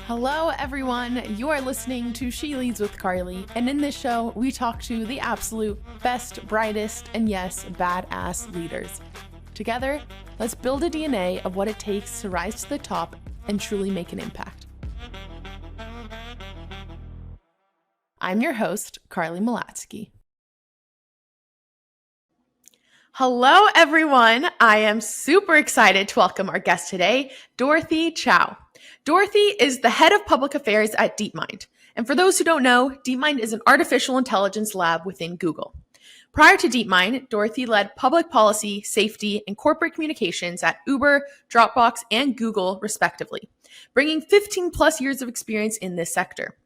Hello, everyone. You are listening to She Leads with Carly, and in this show, we talk to the absolute best, brightest, and yes, badass leaders. Together, let's build a DNA of what it takes to rise to the top and truly make an impact. I'm your host, Carly Malatsky. Hello, everyone. I am super excited to welcome our guest today, Dorothy Chow. Dorothy is the head of public affairs at DeepMind. And for those who don't know, DeepMind is an artificial intelligence lab within Google. Prior to DeepMind, Dorothy led public policy, safety, and corporate communications at Uber, Dropbox, and Google, respectively, bringing 15 plus years of experience in this sector.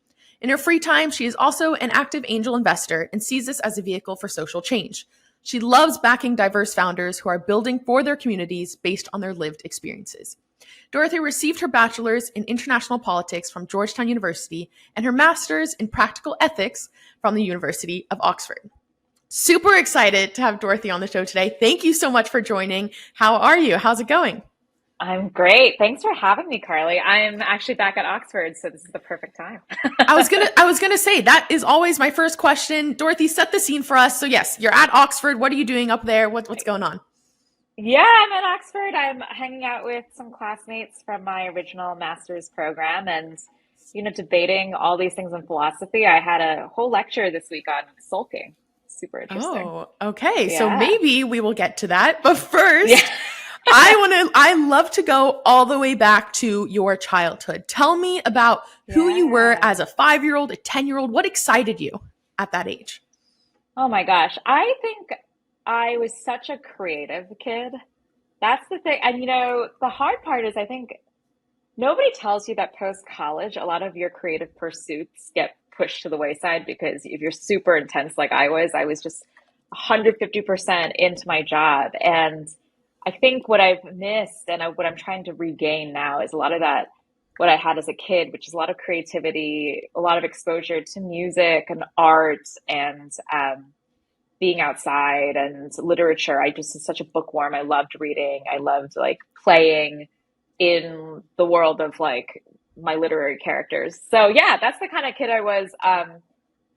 In her free time, she is also an active angel investor and sees this as a vehicle for social change. She loves backing diverse founders who are building for their communities based on their lived experiences. Dorothy received her bachelor's in international politics from Georgetown University and her master's in practical ethics from the University of Oxford. Super excited to have Dorothy on the show today. Thank you so much for joining. How are you? How's it going? I'm great. Thanks for having me, Carly. I'm actually back at Oxford, so this is the perfect time. I was gonna say that is always my first question. Dorothy, set the scene for us. So yes, you're at Oxford. What are you doing up there? What's going on? Yeah, I'm at Oxford. I'm hanging out with some classmates from my original master's program and, debating all these things in philosophy. I had a whole lecture this week on sulking. Super interesting. Oh, okay. Yeah. So maybe we will get to that. But first, Yeah. I love to go all the way back to your childhood. Tell me about who you were as a 5-year-old, a 10-year-old. What excited you at that age? Oh my gosh. I think I was such a creative kid. That's the thing. And the hard part is I think nobody tells you that post-college, a lot of your creative pursuits get pushed to the wayside because if you're super intense like I was just 150% into my job. And I think what I've missed and what I'm trying to regain now is a lot of that, what I had as a kid, which is a lot of creativity, a lot of exposure to music and art and being outside and literature. I just was such a bookworm. I loved reading. I loved playing in the world of my literary characters. So yeah, that's the kind of kid I was.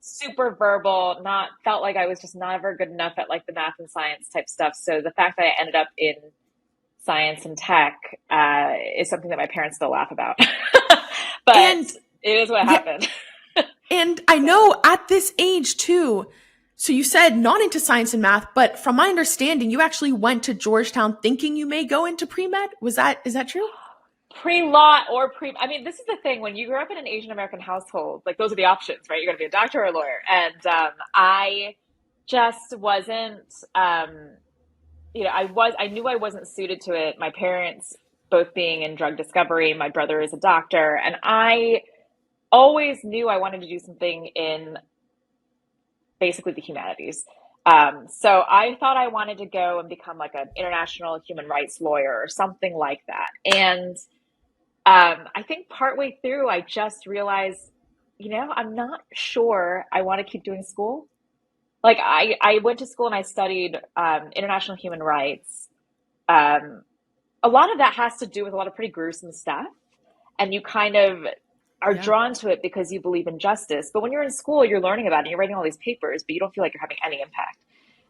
Super verbal, felt like I was just never good enough at the math and science type stuff. So the fact that I ended up in science and tech is something that my parents still laugh about. But it is what happened. And I know at this age too, so you said not into science and math, but from my understanding, you actually went to Georgetown thinking you may go into pre-med. Is that true? Pre-law or I mean, this is the thing. When you grew up in an Asian American household, those are the options, right? You're going to be a doctor or a lawyer. And I just wasn't, I knew I wasn't suited to it. My parents both being in drug discovery, my brother is a doctor. And I always knew I wanted to do something in basically the humanities. So I thought I wanted to go and become an international human rights lawyer or something like that. And I think partway through, I just realized, I'm not sure I want to keep doing school. I went to school and I studied international human rights. A lot of that has to do with a lot of pretty gruesome stuff. And you kind of are drawn to it because you believe in justice. But when you're in school, you're learning about it. You're writing all these papers, but you don't feel like you're having any impact.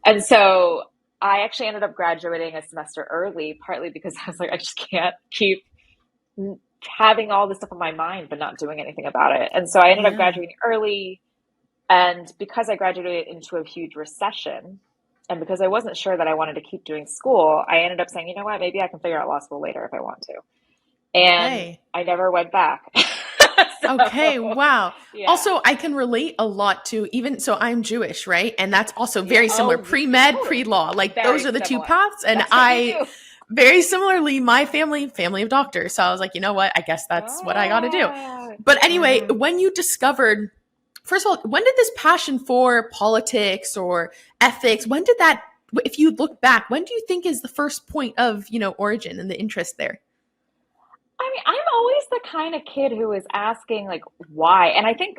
And so I actually ended up graduating a semester early, partly because I was I just can't keep having all this stuff on my mind, but not doing anything about it. And so I ended up graduating early. And because I graduated into a huge recession, and because I wasn't sure that I wanted to keep doing school, I ended up saying, you know what, maybe I can figure out law school later if I want to. And I never went back. Okay, wow. Yeah. Also, I can relate a lot to so I'm Jewish, right? And that's also very similar, pre-med, pre-law. Those are the two paths. And very similarly, my family of doctors. So I was like, you know what? I guess that's what I got to do. But anyway, when you discovered, first of all, when did this passion for politics or ethics, when did that, if you look back, when do you think is the first point of, origin and the interest there? I mean, I'm always the kind of kid who is asking why. And I think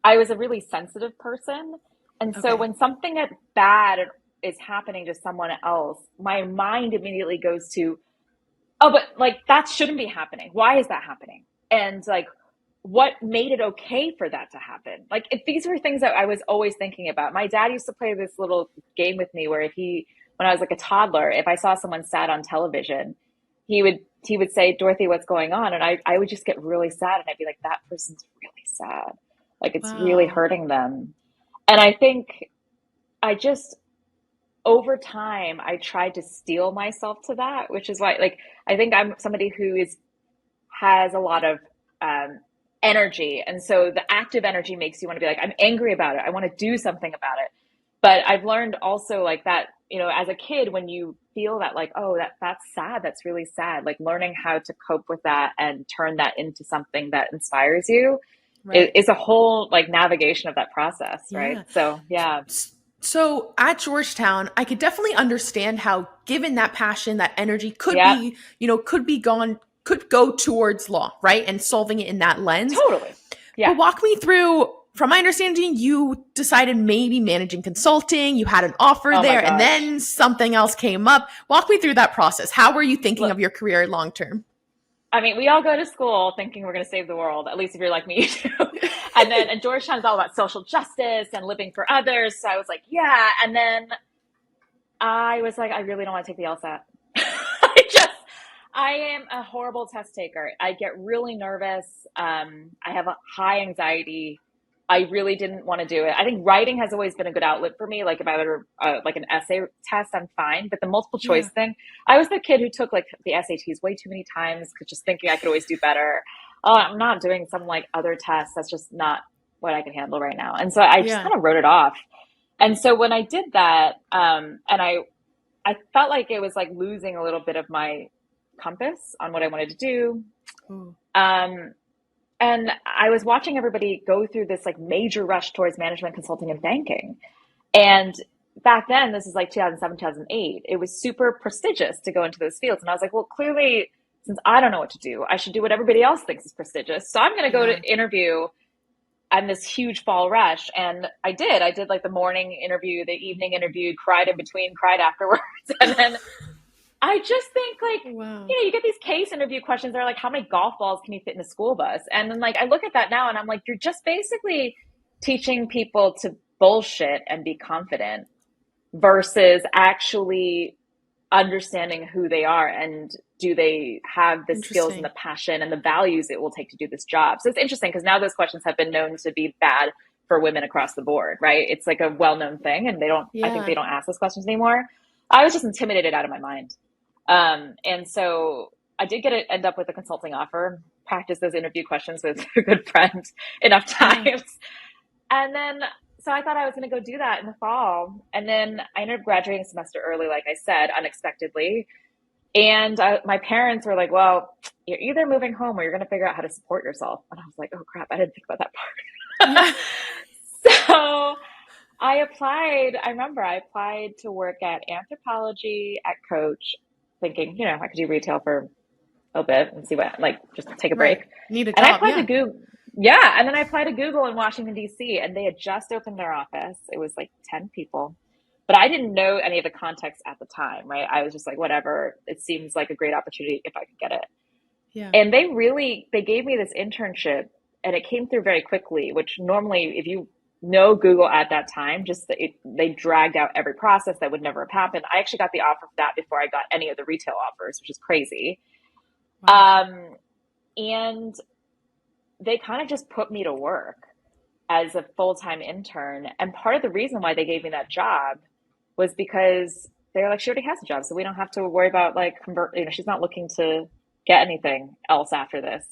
I was a really sensitive person. And so when something bad is happening to someone else, my mind immediately goes to, oh, but like that shouldn't be happening. Why is that happening? And like, what made it okay for that to happen? Like, if these were things that I was always thinking about. My dad used to play this little game with me where when I was like a toddler, if I saw someone sad on television, he would say, Dorothy, what's going on? And I would just get really sad. And I'd be like, that person's really sad. Like, it's really Wow. hurting them. And I think I just, over time, I tried to steel myself to that, which is why, like, I think I'm somebody who has a lot of um, energy. And so the active energy makes you want to be like, I'm angry about it. I want to do something about it. But I've learned also like that, as a kid, when you feel that like, oh, that's sad, that's really sad, like learning how to cope with that and turn that into something that inspires you Right. is a whole like navigation of that process, right? Yeah. So yeah. So at Georgetown, I could definitely understand how, given that passion, that energy Yeah, could go towards law, right? And solving it in that lens. totally. Yeah. But walk me through, from my understanding, you decided maybe managing consulting, you had an offer Oh my there, and gosh. then something else came up. Walk me through that process. How were you thinking Look, of your career long term? I mean, we all go to school thinking we're going to save the world. At least if you're like me, you do. And Georgetown is all about social justice and living for others. So I was like, yeah. And then I was like, I really don't want to take the LSAT. I am a horrible test taker. I get really nervous. I have a high anxiety. I really didn't want to do it. I think writing has always been a good outlet for me. Like if I were like an essay test, I'm fine. But the multiple choice Yeah. thing, I was the kid who took like the SATs way too many times, just thinking I could always do better. Oh, I'm not doing some like other tests. That's just not what I can handle right now. And so I just Yeah. kind of wrote it off. And so when I did that, and I felt like it was like losing a little bit of my compass on what I wanted to do. Ooh. Um, and I was watching everybody go through this like major rush towards management consulting and banking. And back then, this is like 2007, 2008, it was super prestigious to go into those fields. And I was like, well, clearly, since I don't know what to do, I should do what everybody else thinks is prestigious. So I'm going to go Yeah. to interview on this huge fall rush. And I did. I did like the morning interview, the evening interview, cried in between, cried afterwards. And then I just think like, Wow. you get these case interview questions that are like, how many golf balls can you fit in a school bus? And then like, I look at that now and I'm like, you're just basically teaching people to bullshit and be confident versus actually understanding who they are and do they have the skills and Interesting. the passion and the values it will take to do this job. So it's interesting because now those questions have been known to be bad for women across the board, right? It's like a well-known thing and I think Yeah. they don't ask those questions anymore. I was just intimidated out of my mind. And so I did end up with a consulting offer, practice those interview questions with a good friend enough Yeah. times. And then, so I thought I was going to go do that in the fall. And then I ended up graduating a semester early, like I said, unexpectedly. And my parents were like, well, you're either moving home or you're going to figure out how to support yourself. And I was like, oh crap, I didn't think about that Yeah. part. So I applied. I remember I applied to work at anthropology at Coach, thinking, I could do retail for a bit and see what, like, just take a break. Right. Need a And I job. applied to Yeah. Google. Yeah. And then I applied to Google in Washington, D.C., and they had just opened their office. It was like 10 people. But I didn't know any of the context at the time, right? I was just like, whatever. It seems like a great opportunity if I could get it. Yeah. And they gave me this internship and it came through very quickly, which normally, if you know Google at that time, they dragged out every process that would never have happened. I actually got the offer for that before I got any of the retail offers, which is crazy. Wow. And they kind of just put me to work as a full-time intern. And part of the reason why they gave me that job was because they're like, she already has a job, so we don't have to worry about like she's not looking to get anything else after this.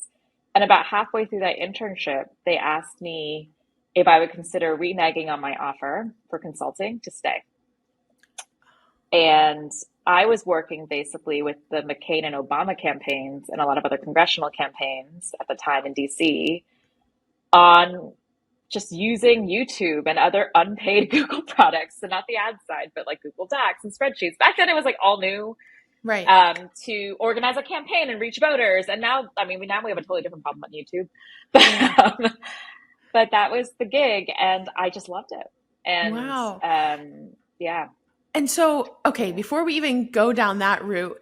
And about halfway through that internship, they asked me if I would consider reneging on my offer for consulting to stay. And I was working basically with the McCain and Obama campaigns and a lot of other congressional campaigns at the time in DC on just using YouTube and other unpaid Google products. So not the ad side, but like Google Docs and spreadsheets. Back then it was like all new Right. to organize a campaign and reach voters. And now, I mean, now we have a totally different problem on YouTube. Yeah. But that was the gig and I just loved it. And Wow. yeah. And so, okay, before we even go down that route,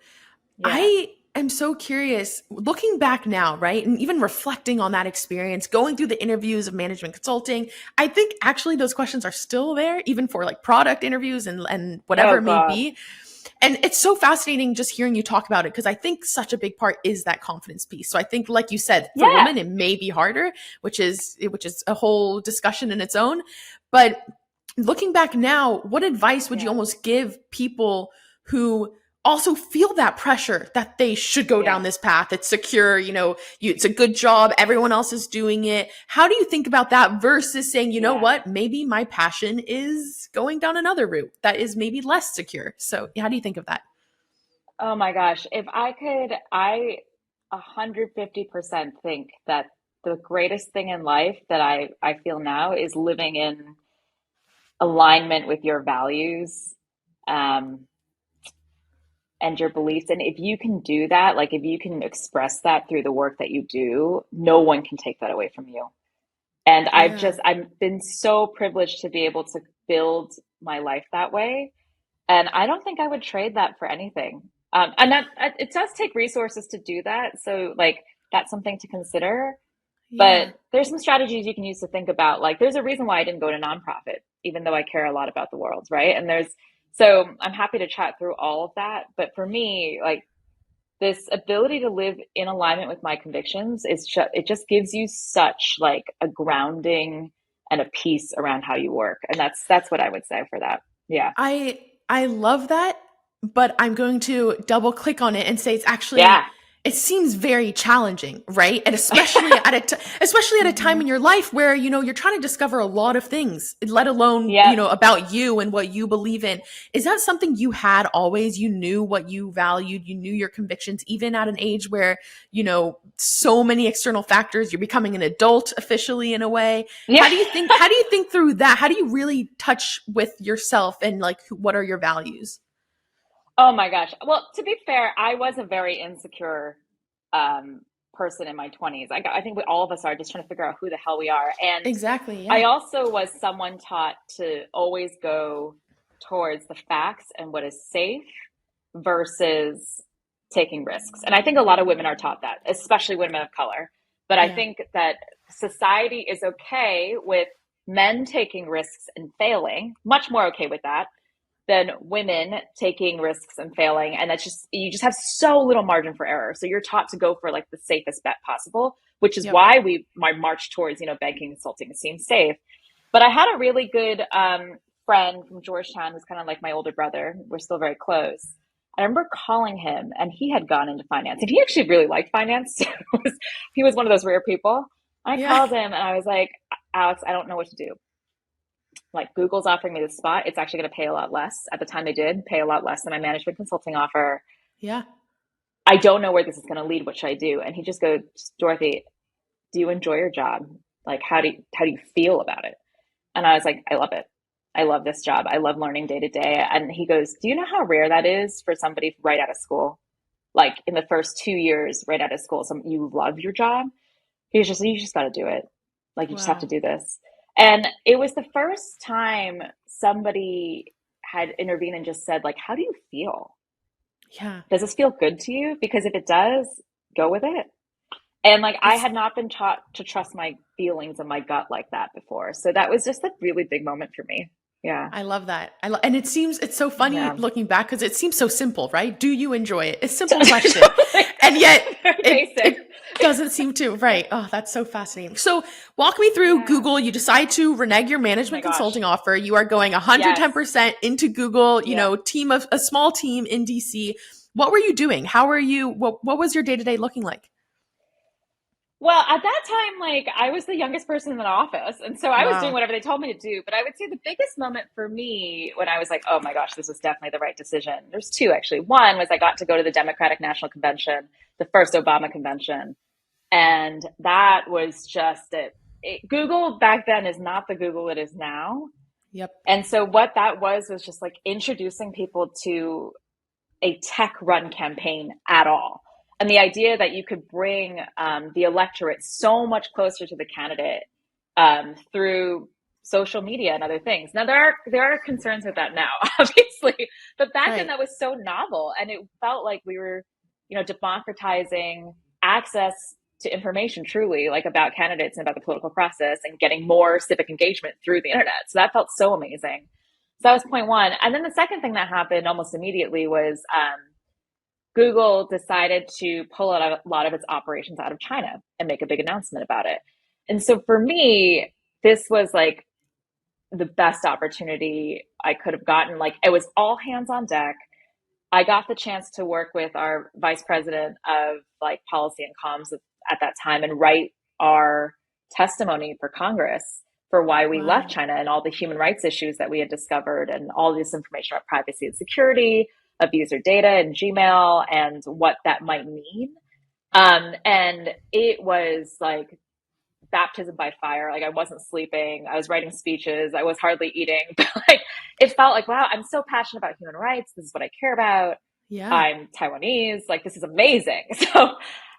Yeah. I am so curious, looking back now, right? And even reflecting on that experience, going through the interviews of management consulting, I think actually those questions are still there, even for like product interviews and whatever Oh it may God. be. And it's so fascinating just hearing you talk about it because I think such a big part is that confidence piece. So I think, like you said, for Yeah. women, it may be harder, which is a whole discussion in its own. But looking back now, what advice would you Yeah. almost give people who also feel that pressure that they should go Yeah. down this path? It's secure, it's a good job, everyone else is doing it. How do you think about that versus saying, you know Yeah. what, maybe my passion is going down another route that is maybe less secure? So, how do you think of that? Oh my gosh. If I could, I 150% think that the greatest thing in life that I feel now is living in alignment with your values, um, and your beliefs. And if you can do that, like if you can express that through the work that you do, no one can take that away from you. And Yeah. I've been so privileged to be able to build my life that way. And I don't think I would trade that for anything. And that it does take resources to do that. So like that's something to consider. But Yeah. there's some strategies you can use to think about. Like there's a reason why I didn't go to nonprofit, even though I care a lot about the world, right? And there's so I'm happy to chat through all of that. But for me, like this ability to live in alignment with my convictions it just gives you such like a grounding and a peace around how you work. And that's what I would say for that. Yeah. I love that, but I'm going to double click on it and say it's actually Yeah. it seems very challenging, right? And especially at a time in Hmm. your life where you're trying to discover a lot of things, let alone Yep. about you and what you believe in. Is that something you had always? You knew what you valued, you knew your convictions, even at an age where so many external factors. You're becoming an adult officially in a way. Yeah. How do you think through that? How do you really touch with yourself and like what are your values? Oh my gosh. Well, to be fair, I was a very insecure um, person in my 20s. I think all of us are just trying to figure out who the hell we are. And Exactly. I Yeah. also was someone taught to always go towards the facts and what is safe versus taking risks. And I think a lot of women are taught that, especially women of color. But I Yeah. think that society is okay with men taking risks and failing, much more okay with that than women taking risks and failing. And that's just, you just have so little margin for error. So you're taught to go for like the safest bet possible, which is Yep. why we march towards, banking consulting seems safe. But I had a really good friend from Georgetown who's kind of like my older brother. We're still very close. I remember calling him and he had gone into finance and he actually really liked finance. He was one of those rare people. I Yeah. called him and I was like, Alex, I don't know what to do. Like Google's offering me this spot. It's actually going to pay a lot less. At the time they did pay a lot less than my management consulting offer. Yeah. I don't know where this is going to lead. What should I do? And he just goes, Dorothy, do you enjoy your job? Like, how do you feel about it? And I was like, I love it. I love this job. I love learning day to day. And he goes, do you know how rare that is for somebody right out of school? Like in the first 2 years, right out of school, you love your job. You just got to do it. Like you just have to Wow. do this. And it was the first time somebody had intervened and just said, like, how do you feel? Yeah. Does this feel good to you? Because if it does, go with it. And like I It's had not been taught to trust my feelings and my gut like that before. So that was just a really big moment for me. Yeah. I love that. And it's so funny Yeah. looking back because it seems so simple, right? Do you enjoy it? It's a simple question. And yet Very it basic. doesn't seem to, right? Oh, that's so fascinating. So walk me through Yeah. Google. You decide to renege your Oh my management gosh. consulting offer. You are going Yes. 110% into Google, Yep. a small team in DC. What were you doing? What was your day-to-day looking like? Well, at that time, like I was the youngest person in the office, and so I was doing Wow. whatever they told me to do. But I would say the biggest moment for me when I was like, "Oh my gosh, this was definitely the right decision." There's two actually. One was I got to go to the Democratic National Convention, the first Obama convention, and that was just Google back then is not the Google it is now, Yep. and so what that was just like introducing people to a tech run campaign at all. And the idea that you could bring the electorate so much closer to the candidate through social media and other things. Now there are concerns with that now, obviously, obviously. But back then Right. that was so novel, and it felt like we were, democratizing access to information truly, like about candidates and about the political process, and getting more civic engagement through the internet. So that felt so amazing. So that was point one. And then the second thing that happened almost immediately was Google decided to pull out a lot of its operations out of China and make a big announcement about it. And so for me, this was like the best opportunity I could have gotten. Like, it was all hands on deck. I got the chance to work with our vice president of like policy and comms at that time and write our testimony for Congress for why we left Wow. China and all the human rights issues that we had discovered and all this information about privacy and security of user data and Gmail and what that might mean. And it was like baptism by fire. Like, I wasn't sleeping. I was writing speeches. I was hardly eating. But like, it felt like, wow, I'm so passionate about human rights. This is what I care about. Yeah. I'm Taiwanese. Like, this is amazing. So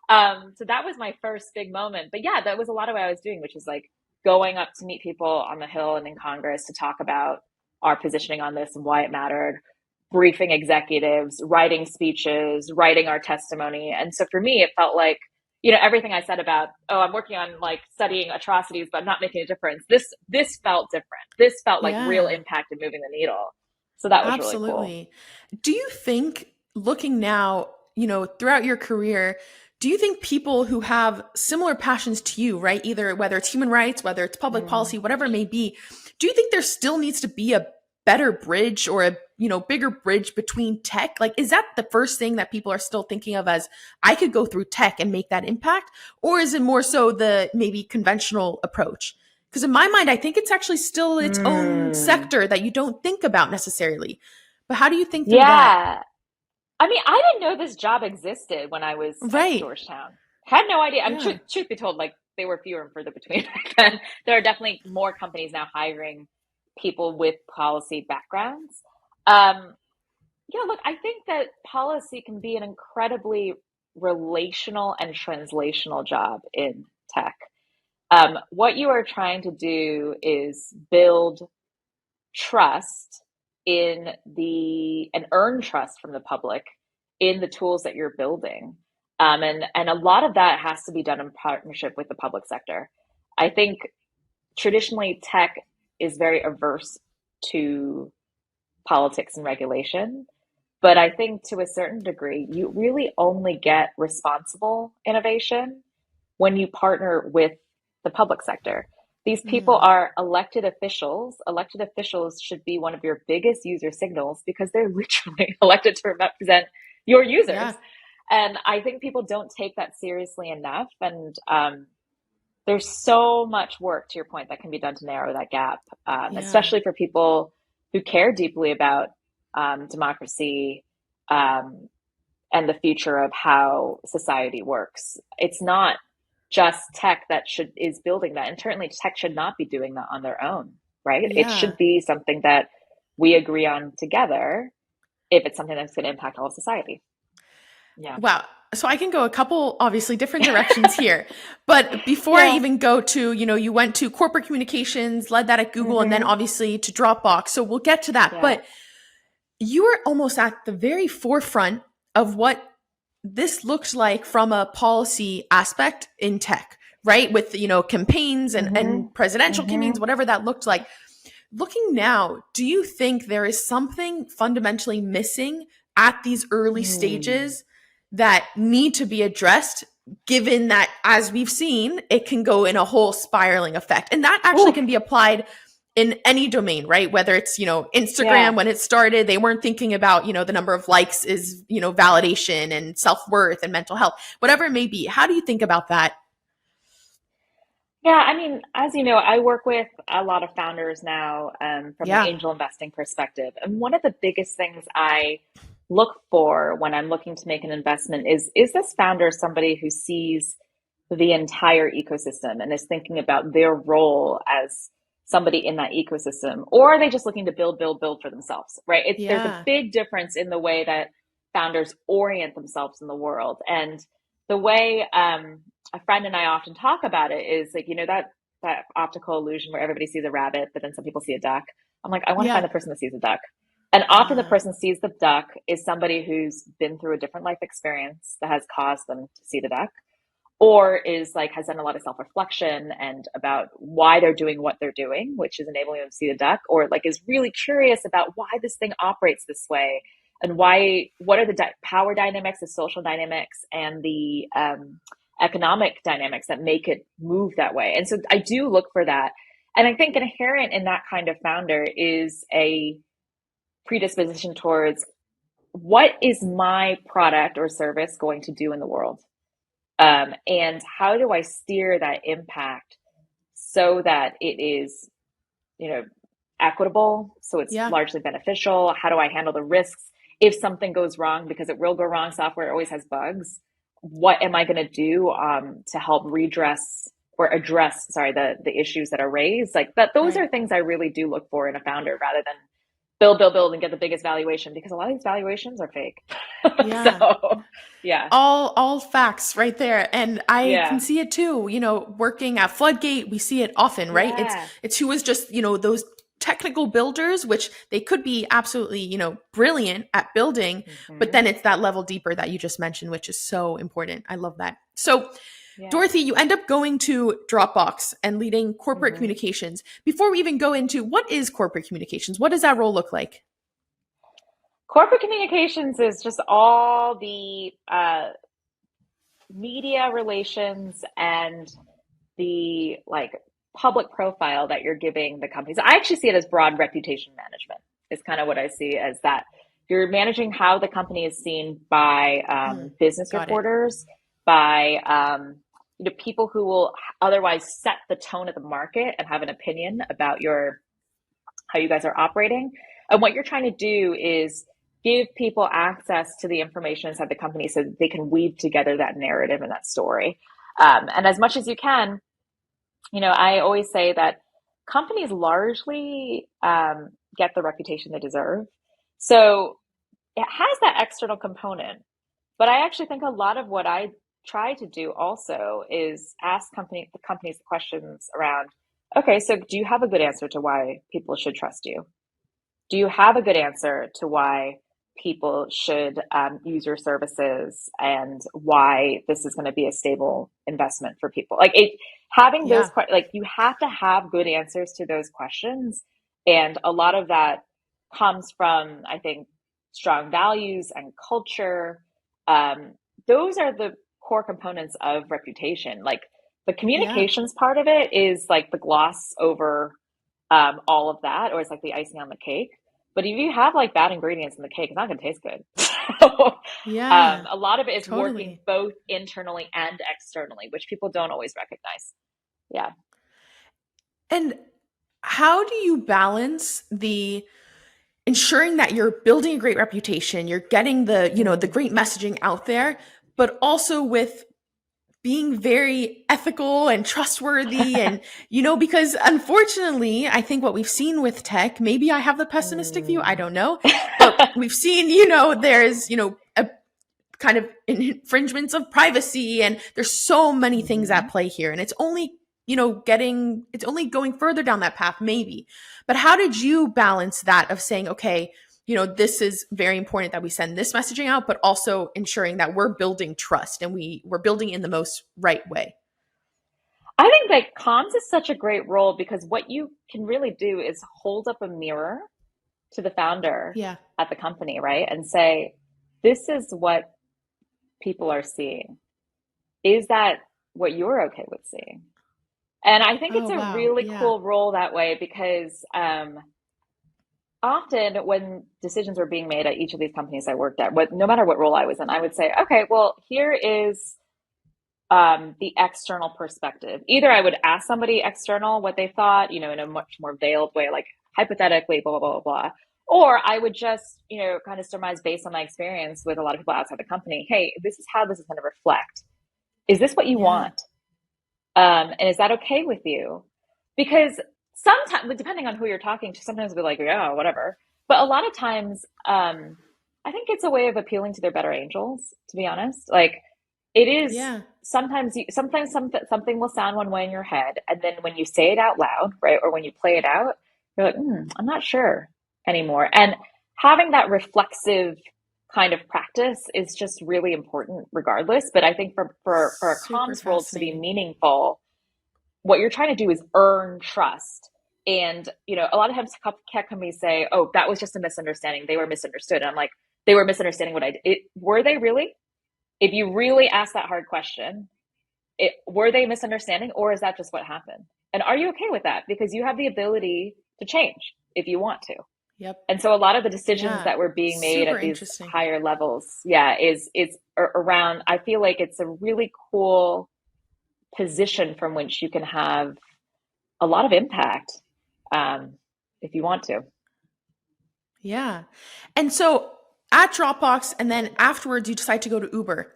that was my first big moment. But yeah, that was a lot of what I was doing, which is like going up to meet people on the Hill and in Congress to talk about our positioning on this and why it mattered, briefing executives, writing speeches, writing our testimony. And so for me, it felt like, everything I said about, oh, I'm working on like studying atrocities, but not making a difference. This felt different. This felt like real Yeah. impact and moving the needle. So that was really cool. Absolutely. Do you think, looking now, throughout your career, do you think people who have similar passions to you, right? Either whether it's human rights, whether it's public Mm. policy, whatever it may be, do you think there still needs to be a better bridge or a, bigger bridge between tech? Like, is that the first thing that people are still thinking of as I could go through tech and make that impact? Or is it more so the maybe conventional approach? Because in my mind, I think it's actually still its own Mm. sector that you don't think about necessarily. But how do you think through that? Yeah. I mean, I didn't know this job existed when I was at Right. Georgetown. Had no idea. I mean, Yeah. truth be told, like, they were fewer and further between back then. There are definitely more companies now hiring people with policy backgrounds. Um, yeah, look, I think that policy can be an incredibly relational and translational job in tech. What you are trying to do is build trust and earn trust from the public in the tools that you're building. And a lot of that has to be done in partnership with the public sector. I think traditionally tech is very averse to politics and regulation. But I think to a certain degree, you really only get responsible innovation when you partner with the public sector. These people Yeah. are elected officials. Elected officials should be one of your biggest user signals because they're literally elected to represent your users. Yeah. And I think people don't take that seriously enough. And there's so much work, to your point, that can be done to narrow that gap, Yeah. especially for people who care deeply about democracy um, and the future of how society works. It's not just tech that is building that, and certainly tech should not be doing that on their own, right? It Yeah. should be something that we agree on together if it's something that's going to impact all of society. Yeah. Wow. So I can go a couple obviously different directions here. But before I Yeah. even go to, you went to corporate communications, led that at Google, and then Mm-hmm. obviously to Dropbox. So we'll get to that. Yeah. But you were almost at the very forefront of what this looks like from a policy aspect in tech, right? With, campaigns and Mm-hmm. presidential campaigns, Mm-hmm. whatever that looked like. Looking now, do you think there is something fundamentally missing at these early Mm. stages that need to be addressed, given that, as we've seen, it can go in a whole spiraling effect? And that actually Oof. can be applied in any domain, right? Whether it's, Yeah. Instagram, when it started, they weren't thinking about, the number of likes is, validation and self-worth and mental health, whatever it may be. How do you think about that? Yeah, I mean, as you know, I work with a lot of founders now from an Yeah. angel investing perspective. And one of the biggest things I look for when I'm looking to make an investment is this founder somebody who sees the entire ecosystem and is thinking about their role as somebody in that ecosystem? Or are they just looking to build for themselves, right? There's a Yeah. big difference in the way that founders orient themselves in the world. And the way a friend and I often talk about it is like, that optical illusion where everybody sees a rabbit, but then some people see a duck. I'm like, I want to Yeah. find the person that sees a duck. And often the Ah, person sees the duck is somebody who's been through a different life experience that has caused them to see the duck, or is like has done a lot of self-reflection and about why they're doing what they're doing, which is enabling them to see the duck, or like is really curious about why this thing operates this way and why what are the power dynamics, the social dynamics, and the economic dynamics that make it move that way. And so I do look for that. And I think inherent in that kind of founder is a predisposition towards what is my product or service going to do in the world? And how do I steer that impact so that it is, you know, equitable, so it's yeah, largely beneficial? How do I handle the risks if something goes wrong? Because it will go wrong. Software always has bugs. What am I going to do to help redress or address, sorry, the issues that are raised? Like that, those are right. things I really do look for in a founder, rather than build, and get the biggest valuation, because a lot of these valuations are fake. Yeah. So, yeah, All facts right there. And I can yeah, see it too, working at Floodgate, we see it often, right? yeah. It's who is just, those technical builders, which they could be absolutely, brilliant at building, but Hmm. then it's that level deeper that you just mentioned, which is so important. I love that. So, Yeah. Dorothy, you end up going to Dropbox and leading corporate Hmm. communications. Before we even go into what is corporate communications, what does that role look like? Corporate communications is just all the media relations and the like public profile that you're giving the companies. I actually see it as broad reputation management. Is kind of what I see as that. You're managing how the company is seen by Mm, business got it. reporters, by people who will otherwise set the tone of the market and have an opinion about your how you guys are operating. And what you're trying to do is give people access to the information inside the company so that they can weave together that narrative and that story. And as much as you can, I always say that companies largely get the reputation they deserve. So it has that external component. But I actually think a lot of what I try to do also is ask the companies questions around, okay, so do you have a good answer to why people should trust you? Do you have a good answer to why people should use your services, and why this is going to be a stable investment for people? Like it, having those Yeah. like you have to have good answers to those questions, and a lot of that comes from, I think, strong values and culture. Um, those are the core components of reputation. Like the Yeah. communications part of it is like the gloss over all of that, or it's like the icing on the cake. But if you have like bad ingredients in the cake, it's not going to taste good. So, Yeah. a lot of it is working Totally. both internally and externally, which people don't always recognize. Yeah. And how do you balance the ensuring that you're building a great reputation, you're getting the Mm. great messaging out there, but also with being very ethical and trustworthy and because unfortunately, I think what we've seen with tech, maybe I have the pessimistic view, I Mm. don't know, but we've seen, there's, a kind of infringements of privacy and there's so many things Hmm. at play here and it's only it's only going further down that path maybe, but how did you balance that of saying, okay, this is very important that we send this messaging out, but also ensuring that we're building trust and we're building in the most right way? I think that comms is such a great role, because what you can really do is hold up a mirror to the founder Yeah. at the company, right? And say, this is what people are seeing. Is that what you're okay with seeing? And I think Oh it's a wow, really yeah. cool role that way, because often when decisions were being made at each of these companies I worked at, no matter what role I was in, I would say, okay, well, here is the external perspective. Either I would ask somebody external what they thought, in a much more veiled way, like hypothetically, blah, blah, blah, blah. Or I would just, kind of surmise based on my experience with a lot of people outside the company, hey, this is how this is going to reflect. Is this what you Yeah. want? And is that okay with you? Because sometimes, depending on who you're talking to, sometimes we're like, yeah, whatever. But a lot of times, I think it's a way of appealing to their better angels, to be honest. Like it is Yeah. sometimes something will sound one way in your head. And then when you say it out loud, right, or when you play it out, you're like, I'm not sure anymore. And having that reflexive kind of practice is just really important regardless. But I think for a Super comms role to be fascinating. meaningful, what you're trying to do is earn trust. And, a lot of times tech companies say, oh, that was just a misunderstanding. They were misunderstood. And I'm like, they were misunderstanding what I did. Were they really? If you really ask that hard question, were they misunderstanding, or is that just what happened? And are you okay with that? Because you have the ability to change if you want to. Yep. And so a lot of the decisions Yeah. that were being made Super at these interesting. higher levels, is around, I feel like it's a really cool position from which you can have a lot of impact, um, if you want to. Yeah. And so at Dropbox and then afterwards you decide to go to Uber.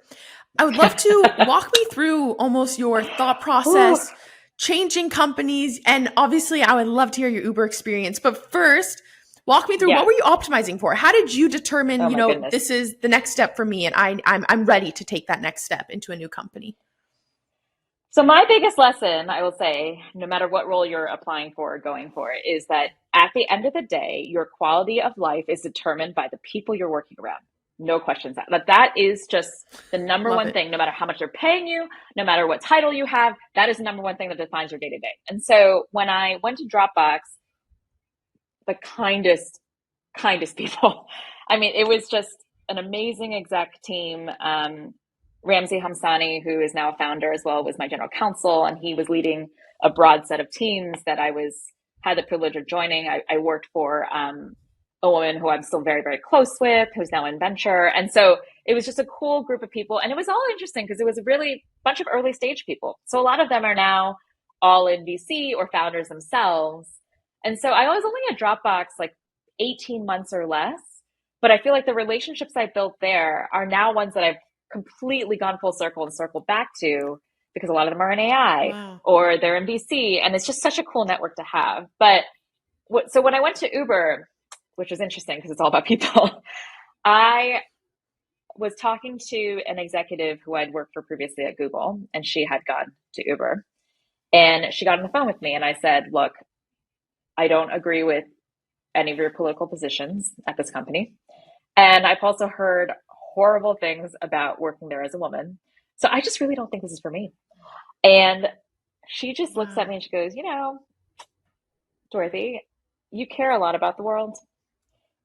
I would love to walk me through almost your thought Whew. process, changing companies, and obviously I would love to hear your Uber experience. But first, walk me through, what Yeah. were you optimizing for? How did you determine, Oh my goodness. this is the next step for me and I'm ready to take that next step into a new company? So my biggest lesson, I will say, no matter what role you're applying for or going for, is that at the end of the day, your quality of life is determined by the people you're working around. No questions asked. But that is just the number Love one it. thing, no matter how much they're paying you, no matter what title you have, that is the number one thing that defines your day to day. And so when I went to Dropbox, the kindest people. I mean, it was just an amazing exec team. Ramsey Hamsani, who is now a founder as well, was my general counsel, and he was leading a broad set of teams that I had the privilege of joining. I worked for a woman who I'm still very, very close with, who's now in venture. And so it was just a cool group of people. And it was all interesting because it was a really bunch of early stage people. So a lot of them are now all in VC or founders themselves. And so I was only at Dropbox like 18 months or less, but I feel like the relationships I built there are now ones that I've completely gone full circle and circled back to, because a lot of them are in AI Wow. or they're in VC, and it's just such a cool network to have. But so when I went to Uber, which was interesting because it's all about people, I was talking to an executive who I'd worked for previously at Google, and she had gone to Uber. And she got on the phone with me, and I said, look, I don't agree with any of your political positions at this company. And I've also heard horrible things about working there as a woman. So I just really don't think this is for me. And she just looks at Wow. me and she goes, Dorothy, you care a lot about the world.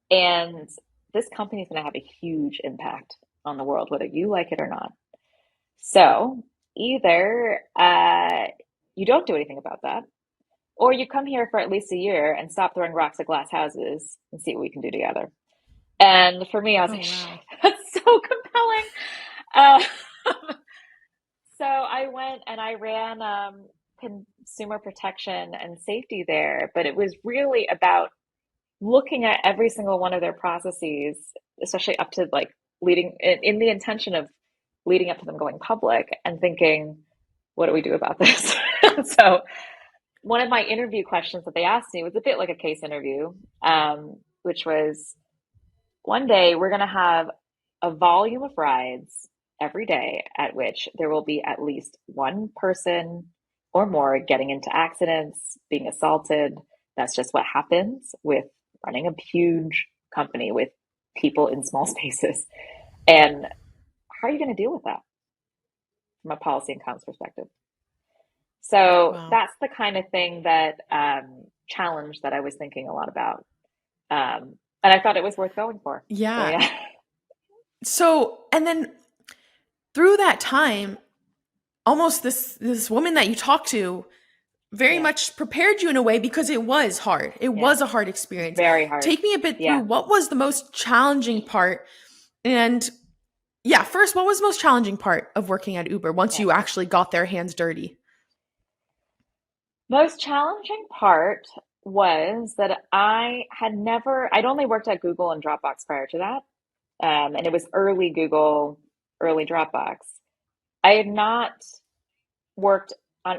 And this company is going to have a huge impact on the world, whether you like it or not. So either you don't do anything about that, or you come here for at least a year and stop throwing rocks at glass houses and see what we can do together. And for me, I was Oh, like, shit, wow. that's so compelling. Uh, so I went and I ran consumer protection and safety there, but it was really about looking at every single one of their processes, especially up to like leading in the intention of leading up to them going public, and thinking, what do we do about this? So one of my interview questions that they asked me was a bit like a case interview, which was, one day we're going to have a volume of rides every day at which there will be at least one person or more getting into accidents, being assaulted. That's just what happens with running a huge company with people in small spaces. And how are you going to deal with that from a policy and comms perspective? So Wow. that's the kind of thing that challenge that I was thinking a lot about. And I thought it was worth going for. So Yeah. yeah. So, and then through that time, almost this woman that you talked to very Yeah. much prepared you in a way, because it was hard. It Yeah. was a hard experience. Very hard. Take me a bit through, Yeah. what was the most challenging part? And yeah, first, what was the most challenging part of working at Uber once Yeah. you actually got their hands dirty? Most challenging part was that I'd only worked at Google and Dropbox prior to that. And it was early Google, early Dropbox. I had not worked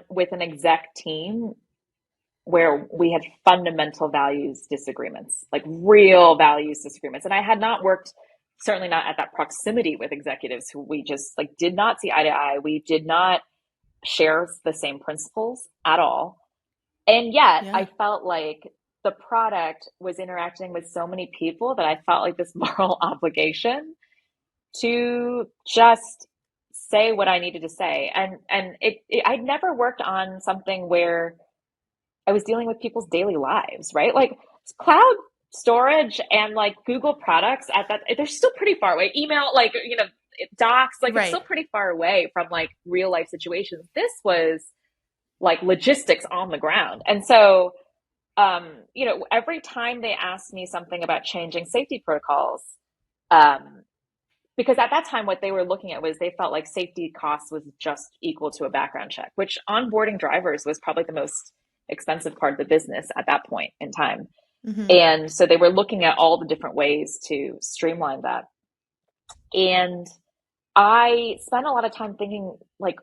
with an exec team where we had fundamental values disagreements, like real values disagreements. And I had not worked, certainly not at that proximity, with executives who we just like did not see eye to eye. We did not share the same principles at all. And yet I Yeah. felt like the product was interacting with so many people that I felt like this moral obligation to just say what I needed to say. And I'd never worked on something where I was dealing with people's daily lives, right? Like cloud storage and like Google products at that, they're still pretty far away. Email, like, docs, like it's still Right. pretty far away from like real life situations. This was like logistics on the ground. And so, every time they asked me something about changing safety protocols, um, because at that time, what they were looking at was they felt like safety costs was just equal to a background check, which onboarding drivers was probably the most expensive part of the business at that point in time. Hmm. And so they were looking at all the different ways to streamline that. And I spent a lot of time thinking, like,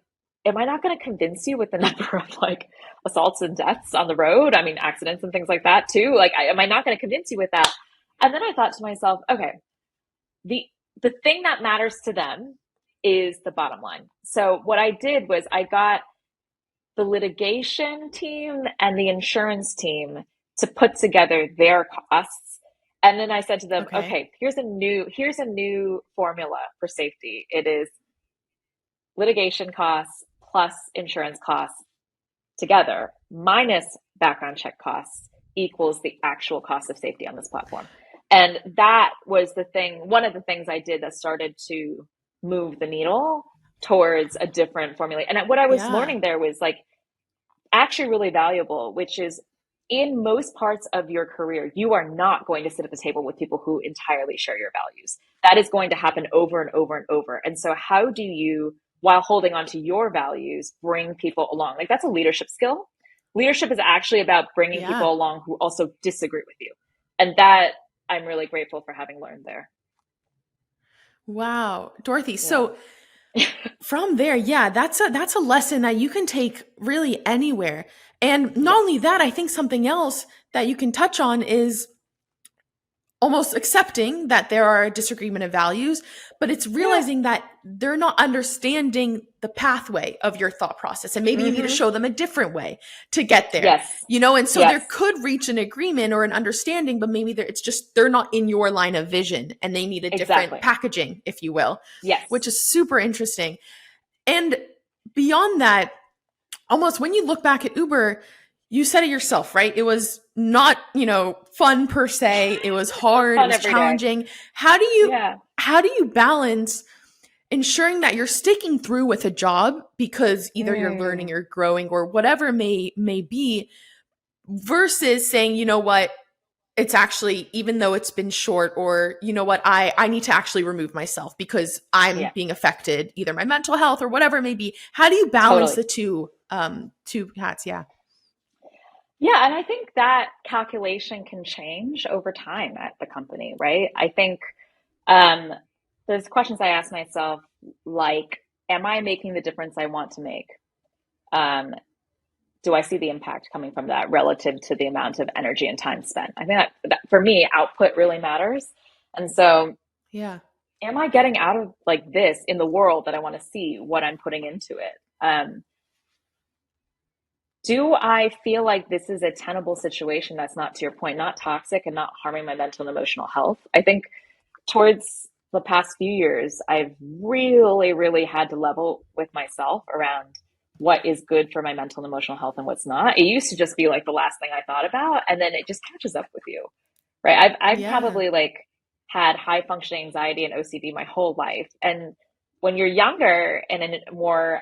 am I not going to convince you with the number of like assaults and deaths on the road? I mean, accidents and things like that too. Like, am I not going to convince you with that? And then I thought to myself, okay, the the thing that matters to them is the bottom line. So what I did was I got the litigation team and the insurance team to put together their costs. And then I said to them, Okay. okay, here's a new formula for safety. It is litigation costs plus insurance costs together minus background check costs equals the actual cost of safety on this platform. And that was one of the things I did that started to move the needle towards a different formula. And what I was Yeah. learning there was like actually really valuable, which is in most parts of your career, you are not going to sit at the table with people who entirely share your values. That is going to happen over and over and over. And so, how do you, while holding on to your values, bring people along? Like, that's a leadership skill. Leadership is actually about bringing Yeah. people along who also disagree with you. And that I'm really grateful for having learned there. Wow. Dorothy, Yeah. so from there, yeah, that's a lesson that you can take really anywhere. And not only Yes. that, I think something else that you can touch on is almost accepting that there are a disagreement of values, but it's Yeah. realizing that they're not understanding the pathway of your thought process. And maybe you need to Mm-hmm. show them a different way to get there, Yes. And so there Yes. could reach an agreement or an understanding, but maybe it's just they're not in your line of vision and they need a different Exactly. packaging, if you will, which Yes. is super interesting. And beyond that, almost when you look back at Uber, you said it yourself, right? It was not, fun per se. It was hard, it Fun was every day. challenging. How do you Yeah. how do you balance ensuring that you're sticking through with a job because either you're learning Mm. or growing or whatever may be versus saying, you know what, it's actually, even though it's been short, or you know what, I need to actually remove myself because I'm Yeah. being affected, either my mental health or whatever it may be. How do you balance Totally. the two hats? Yeah. Yeah, and I think that calculation can change over time at the company, right? I think um, there's questions I ask myself like, am I making the difference I want to make? Um, do I see the impact coming from that relative to the amount of energy and time spent? I think that for me, output really matters. And so, Yeah. am I getting out of like this in the world that I want to see what I'm putting into it? Do I feel like this is a tenable situation that's not, to your point, not toxic and not harming my mental and emotional health? I think towards the past few years, I've really, really had to level with myself around what is good for my mental and emotional health and what's not. It used to just be like the last thing I thought about, and then it just catches up with you, right? I've Yeah. probably like had high functioning anxiety and OCD my whole life, and when you're younger and in more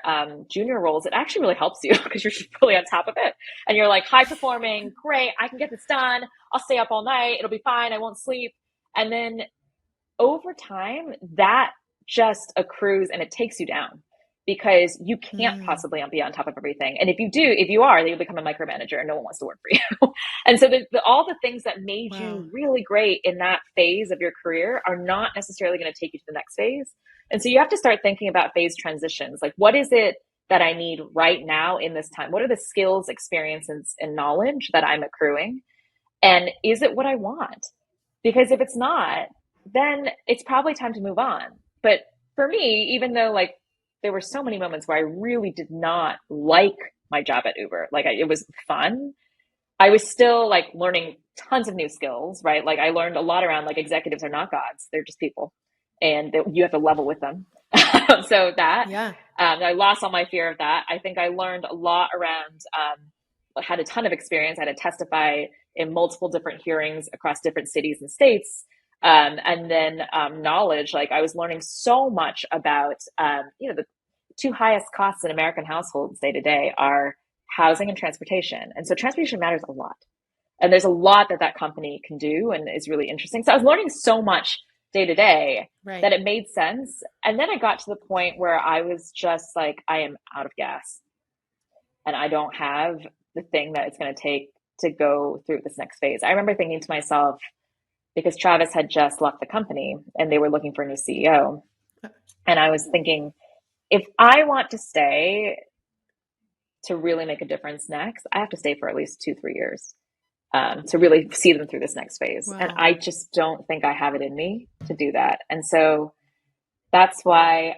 junior roles, it actually really helps you because you're just really on top of it, and you're like high performing, great, I can get this done. I'll stay up all night. It'll be fine. I won't sleep. And then over time, that just accrues and it takes you down because you can't Mm, possibly be on top of everything. And if you do, if you are, then you'll become a micromanager and no one wants to work for you. And so all the things that made wow. you really great in that phase of your career are not necessarily going to take you to the next phase. And so you have to start thinking about phase transitions. Like, what is it that I need right now in this time? What are the skills, experiences, and knowledge that I'm accruing? And is it what I want? Because if it's not, then it's probably time to move on. But for me, even though like there were so many moments where I really did not like my job at Uber, like it was fun, I was still like learning tons of new skills, right? Like I learned a lot around like executives are not gods; they're just people, and you have to level with them. So that Yeah. I lost all my fear of that. I think I learned a lot around. I had a ton of experience. I had to testify in multiple different hearings across different cities and states. And then knowledge, like I was learning so much about, the two highest costs in American households day to day are housing and transportation. And so transportation matters a lot. And there's a lot that that company can do and is really interesting. So I was learning so much day to day Right. that it made sense. And then I got to the point where I was just like, I am out of gas and I don't have the thing that it's going to take to go through this next phase. I remember thinking to myself, because Travis had just left the company and they were looking for a new CEO. And I was thinking, if I want to stay to really make a difference next, I have to stay for at least 2, 3 years to really see them through this next phase. And Wow. I just don't think I have it in me to do that. And so that's why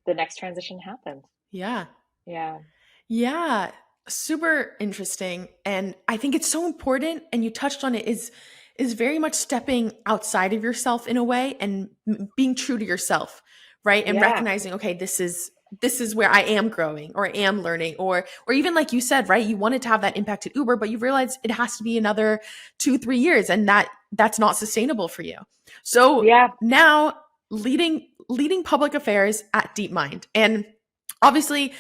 the next transition happened. Yeah. Yeah. Yeah. Super interesting. And I think it's so important, and you touched on it, is very much stepping outside of yourself in a way and being true to yourself, right? And Yeah. recognizing, okay, this is where I am growing or I am learning, or even like you said, right? You wanted to have that impact at Uber, but you realized it has to be another 2, 3 years, and that's not sustainable for you. So Yeah. now leading public affairs at DeepMind, and obviously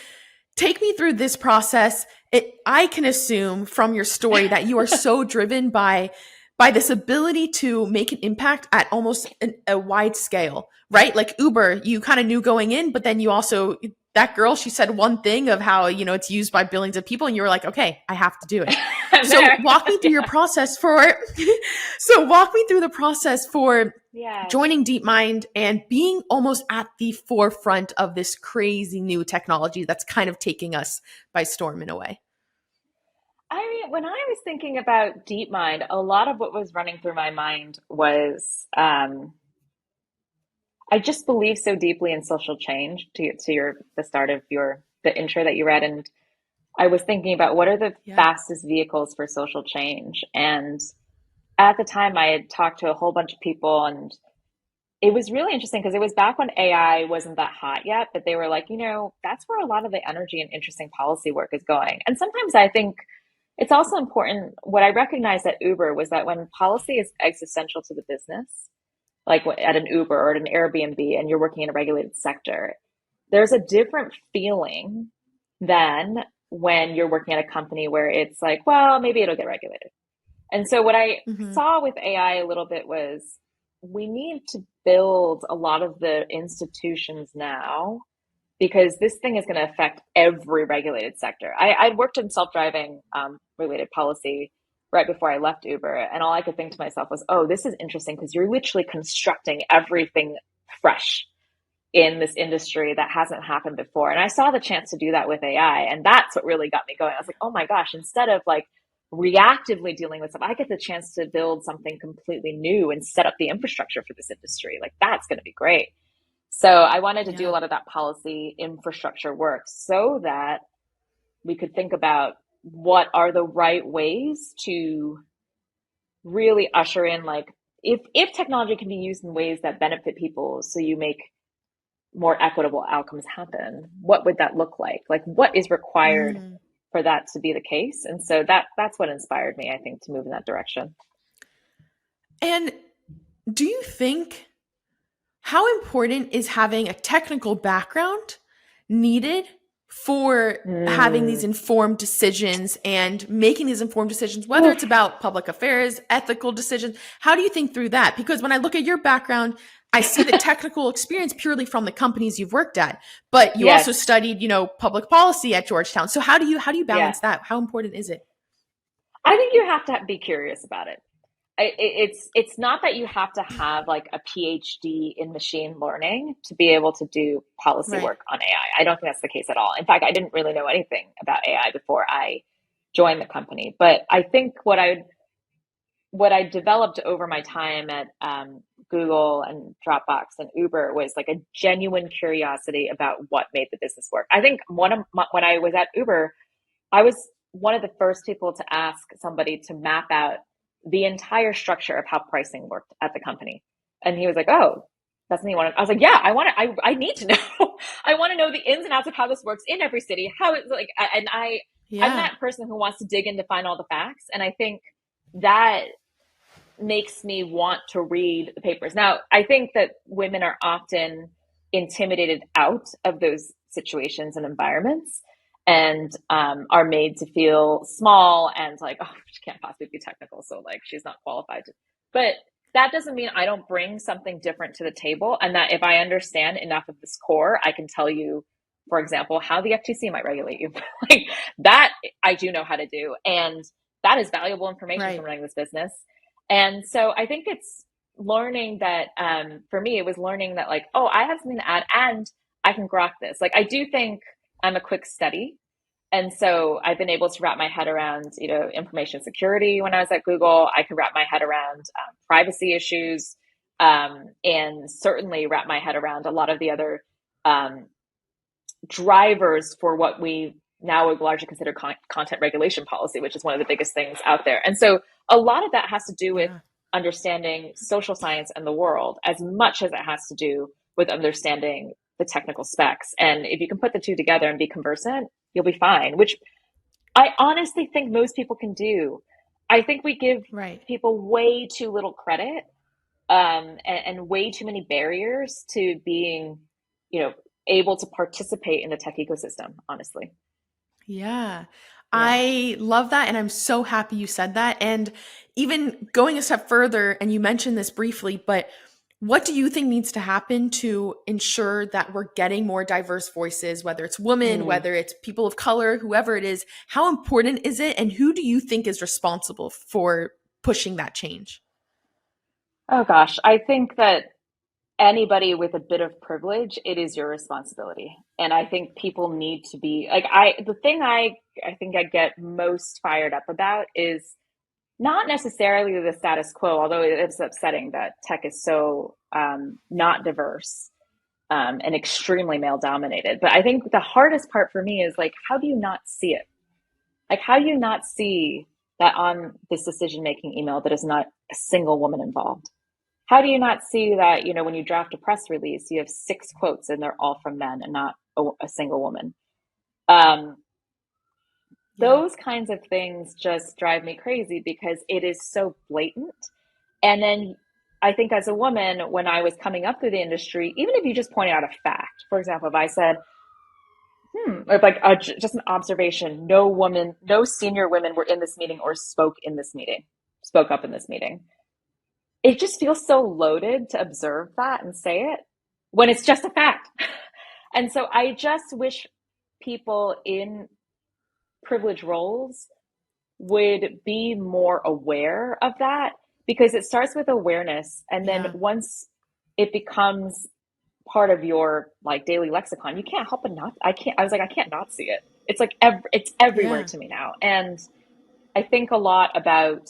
take me through this process. I can assume from your story that you are so driven by this ability to make an impact at almost a wide scale, right? Like Uber, you kind of knew going in, but then you also, that girl, she said one thing of how, it's used by billions of people, and you were like, okay, I have to do it. So There. walk me through your process for, so walk me through the process for Yeah. joining DeepMind and being almost at the forefront of this crazy new technology that's kind of taking us by storm in a way. I mean, when I was thinking about DeepMind, a lot of what was running through my mind was I just believe so deeply in social change to your the start of your the intro that you read, and I was thinking about what are the Yeah. fastest vehicles for social change. And at the time I had talked to a whole bunch of people, and it was really interesting because it was back when AI wasn't that hot yet, but they were like, that's where a lot of the energy and interesting policy work is going. And sometimes I think it's also important. What I recognized at Uber was that when policy is existential to the business, like at an Uber or at an Airbnb, and you're working in a regulated sector, there's a different feeling than when you're working at a company where it's like, well, maybe it'll get regulated. And so what I Mm-hmm. saw with AI a little bit was we need to build a lot of the institutions now because this thing is going to affect every regulated sector. I worked in self-driving related policy right before I left Uber, and all I could think to myself was, oh, this is interesting because you're literally constructing everything fresh in this industry that hasn't happened before. And I saw the chance to do that with AI, and that's what really got me going. I was like, oh my gosh, instead of like reactively dealing with stuff, I get the chance to build something completely new and set up the infrastructure for this industry. Like that's going to be great. So I wanted to do a Yeah. lot of that policy infrastructure work so that we could think about what are the right ways to really usher in like if technology can be used in ways that benefit people so you make more equitable outcomes happen, what would that look like? Like what is required Mm. for that to be the case? And so that's what inspired me, I think, to move in that direction. And do you think, how important is having a technical background needed for having these Mm. informed decisions and making these informed decisions, whether it's Oof. about public affairs, ethical decisions? How do you think through that? Because when I look at your background, I see the technical experience purely from the companies you've worked at, but you also Yes. studied, public policy at Georgetown. So how do you Yeah. balance that? How important is it? I think you have to be curious about it. It's not that you have to have like a PhD in machine learning to be able to do policy Right. work on AI. I don't think that's the case at all. In fact, I didn't really know anything about AI before I joined the company. But I think what I developed over my time at Google and Dropbox and Uber was like a genuine curiosity about what made the business work. I think when I was at Uber, I was one of the first people to ask somebody to map out the entire structure of how pricing worked at the company. And he was like, oh, that's something you want to, I was like, yeah, I need to know. I want to know the ins and outs of how this works in every city, how it's like, and I'm Yeah. that person who wants to dig in to find all the facts. And I think that makes me want to read the papers. Now, I think that women are often intimidated out of those situations and environments, and are made to feel small and like, oh, she can't possibly be technical, so like she's not qualified to. But that doesn't mean I don't bring something different to the table, and that if I understand enough of this core, I can tell you, for example, how the FTC might regulate you. Like that, I do know how to do, and that is valuable information from Right. running this business. And so I think it's learning that, for me, it was learning that like, oh, I have something to add and I can grok this. Like, I do think I'm a quick study. And so I've been able to wrap my head around, information security when I was at Google. I could wrap my head around privacy issues, and certainly wrap my head around a lot of the other um, drivers for what we now would largely consider content regulation policy, which is one of the biggest things out there. And so a lot of that has to do with Yeah. understanding social science and the world as much as it has to do with understanding the technical specs. And if you can put the two together and be conversant, you'll be fine, which I honestly think most people can do. I think we give Right. people way too little credit, and way too many barriers to being, you know, able to participate in the tech ecosystem, honestly. Yeah. Yeah. I love that. And I'm so happy you said that. And even going a step further, and you mentioned this briefly, but what do you think needs to happen to ensure that we're getting more diverse voices, whether it's women, Mm. whether it's people of color, whoever it is? How important is it? And who do you think is responsible for pushing that change? Oh gosh, I think that anybody with a bit of privilege, it is your responsibility. And I think people need to be like, the thing I think I get most fired up about is not necessarily the status quo, although it's upsetting that tech is so not diverse, and extremely male dominated. But I think the hardest part for me is like, how do you not see it? Like, how do you not see that on this decision making email that is not a single woman involved? How do you not see that, when you draft a press release, you have six quotes and they're all from men and not a single woman? Um, Yeah. those kinds of things just drive me crazy because it is so blatant. And then I think as a woman, when I was coming up through the industry, even if you just pointed out a fact, for example, if I said, or like just an observation, no senior women were in this meeting or spoke up in this meeting. It just feels so loaded to observe that and say it when it's just a fact. And so I just wish people in privileged roles would be more aware of that, because it starts with awareness, and then Yeah. once it becomes part of your like daily lexicon, you can't help but not. I can't not see it. It's like it's everywhere Yeah. to me now. And I think a lot about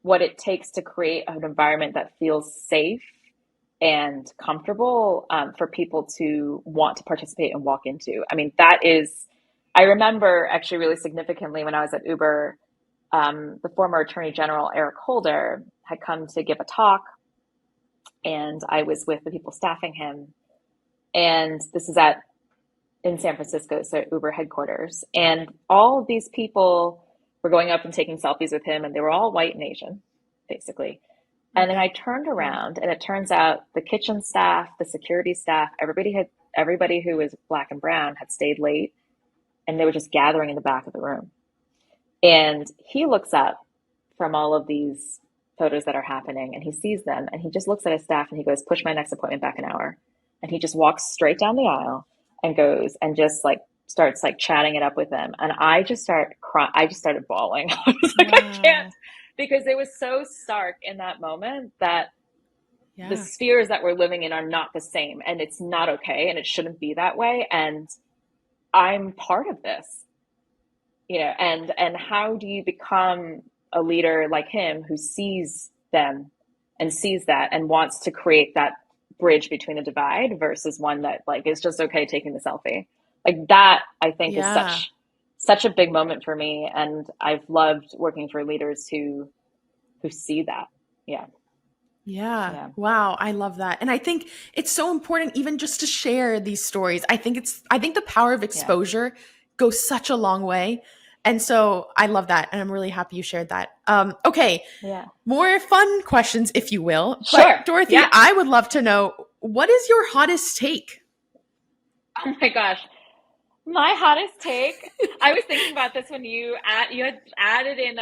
what it takes to create an environment that feels safe and comfortable, for people to want to participate and walk into. I mean, that is, I remember actually really significantly when I was at Uber, the former Attorney General, Eric Holder, had come to give a talk, and I was with the people staffing him. And this is in San Francisco, so at Uber headquarters. And all of these people were going up and taking selfies with him, and they were all white and Asian, basically. And then I Okay. turned Wow. around, and it turns out the kitchen staff, the security staff, everybody who was black and brown had stayed late, and they were just gathering in the back of the room. And he looks up from all of these photos that are happening, and he sees them, and he just looks at his staff and he goes, "Push my next appointment back an hour." And he just walks straight down the aisle and goes and just like starts like chatting it up with them. And I just start crying. I just started bawling. I was like, I can't, Wow. because it was so stark in that moment that the Yeah. spheres that we're living in are not the same, and it's not okay, and it shouldn't be that way. And I'm part of this, and how do you become a leader like him who sees them and sees that and wants to create that bridge between the divide versus one that like is just okay taking the selfie? Like that, I think, is Yeah. such a big moment for me. And I've loved working for leaders who see that. Yeah. Yeah. Yeah. Wow. I love that. And I think it's so important even just to share these stories. I think the power of Yeah. exposure goes such a long way. And so I love that. And I'm really happy you shared that. Okay. Yeah. More fun questions, if you will. Sure. But Dorothy, Yeah. I would love to know, what is your hottest take? Oh my gosh. My hottest take. I was thinking about this when you had added in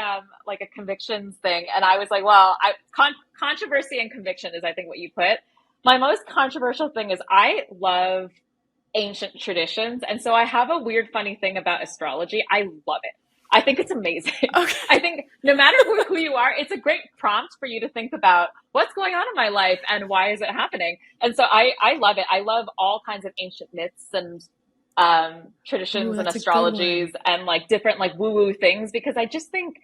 like a convictions thing, and I was like, well, controversy and conviction is, I think, what you put. My most controversial thing is I love ancient traditions, and so I have a weird, funny thing about astrology. I love it. I think it's amazing. Okay. I think no matter who you are, it's a great prompt for you to think about what's going on in my life and why is it happening. And so I love it. I love all kinds of ancient myths and traditions and astrologies and like different like woo-woo things, because I just think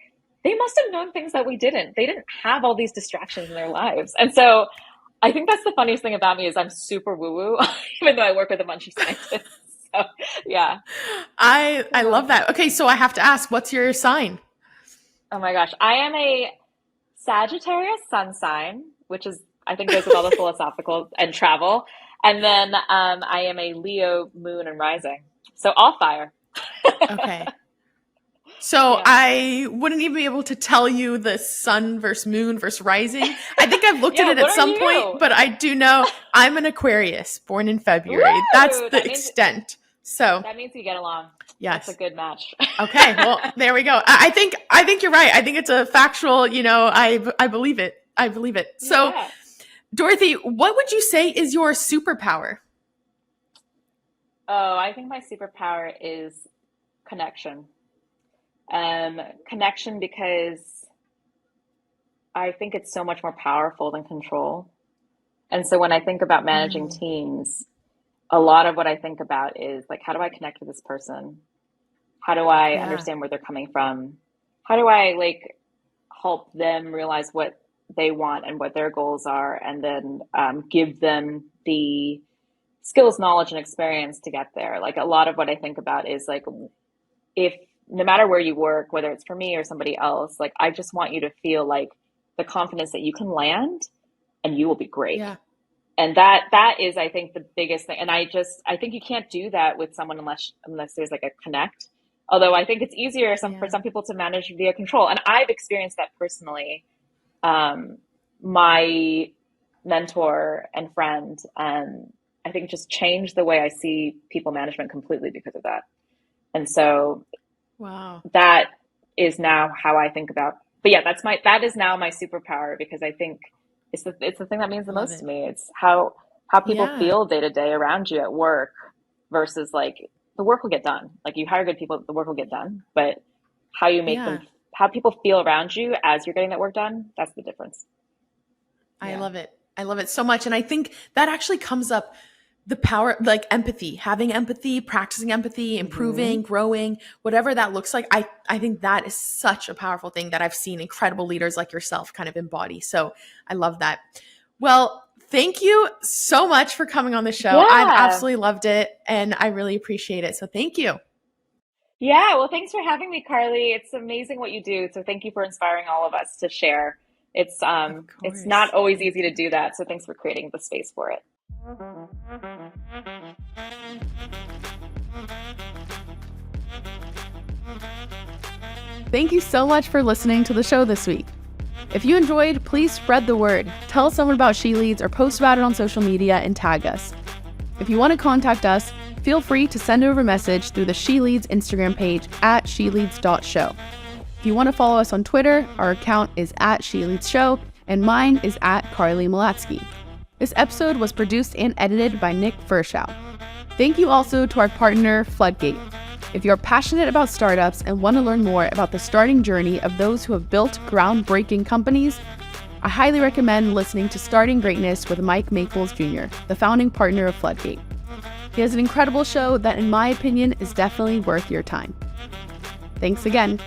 they must have known things that we didn't. They didn't have all these distractions in their lives. And so I think that's the funniest thing about me is I'm super woo-woo, even though I work with a bunch of scientists. So yeah. I love that. Okay, so I have to ask, what's your sign? Oh my gosh. I am a Sagittarius sun sign, which is, I think, goes with all the philosophical and travel. And then I am a Leo moon and rising. So all fire. Okay. So Yeah. I wouldn't even be able to tell you the sun versus moon versus rising. I think I've looked at it at some point, but I do know I'm an Aquarius, born in February. Woo! That's the extent. So that means we get along. Yes. That's a good match. Okay. Well, there we go. I think you're right. I think it's a factual, I believe it. I believe it. So Yeah. Dorothy, what would you say is your superpower? Oh, I think my superpower is connection. Connection, because I think it's so much more powerful than control. And so when I think about managing teams, a lot of what I think about is like, how do I connect with this person? How do I understand where they're coming from? How do I like help them realize what they want and what their goals are, and then give them the skills, knowledge, and experience to get there? Like a lot of what I think about is like, if no matter where you work, whether it's for me or somebody else, like I just want you to feel like the confidence that you can land and you will be great. Yeah. And that is, I think, the biggest thing. And I think you can't do that with someone unless there's like a connect. Although I think it's easier for some people to manage via control. And I've experienced that personally. My mentor and friend, I think, just changed the way I see people management completely because of that. And so wow, that is now how I think about, but yeah, that is now my superpower, because I think it's the thing that means the most to me. It's how people feel day to day around you at work versus like the work will get done. Like you hire good people, the work will get done, but how you make them, how people feel around you as you're getting that work done, that's the difference. I love it. I love it so much. And I think that actually comes up, the power, like empathy, having empathy, practicing empathy, improving, growing, whatever that looks like. I think that is such a powerful thing that I've seen incredible leaders like yourself kind of embody. So I love that. Well, thank you so much for coming on the show. Yeah. I've absolutely loved it and I really appreciate it. So thank you. Yeah. Well, thanks for having me, Carly. It's amazing what you do. So thank you for inspiring all of us to share. It's not always easy to do that. So thanks for creating the space for it. Thank you so much for listening to the show this week. If you enjoyed, please spread the word. Tell someone about She Leads or post about it on social media and tag us. If you want to contact us, feel free to send over a message through the She Leads Instagram page at sheleads.show. If you want to follow us on Twitter, our account is at SheLeadsShow and mine is at Carly Malatsky. This episode was produced and edited by Nick Verschow. Thank you also to our partner, Floodgate. If you're passionate about startups and want to learn more about the starting journey of those who have built groundbreaking companies, I highly recommend listening to Starting Greatness with Mike Maples Jr., the founding partner of Floodgate. He has an incredible show that, in my opinion, is definitely worth your time. Thanks again.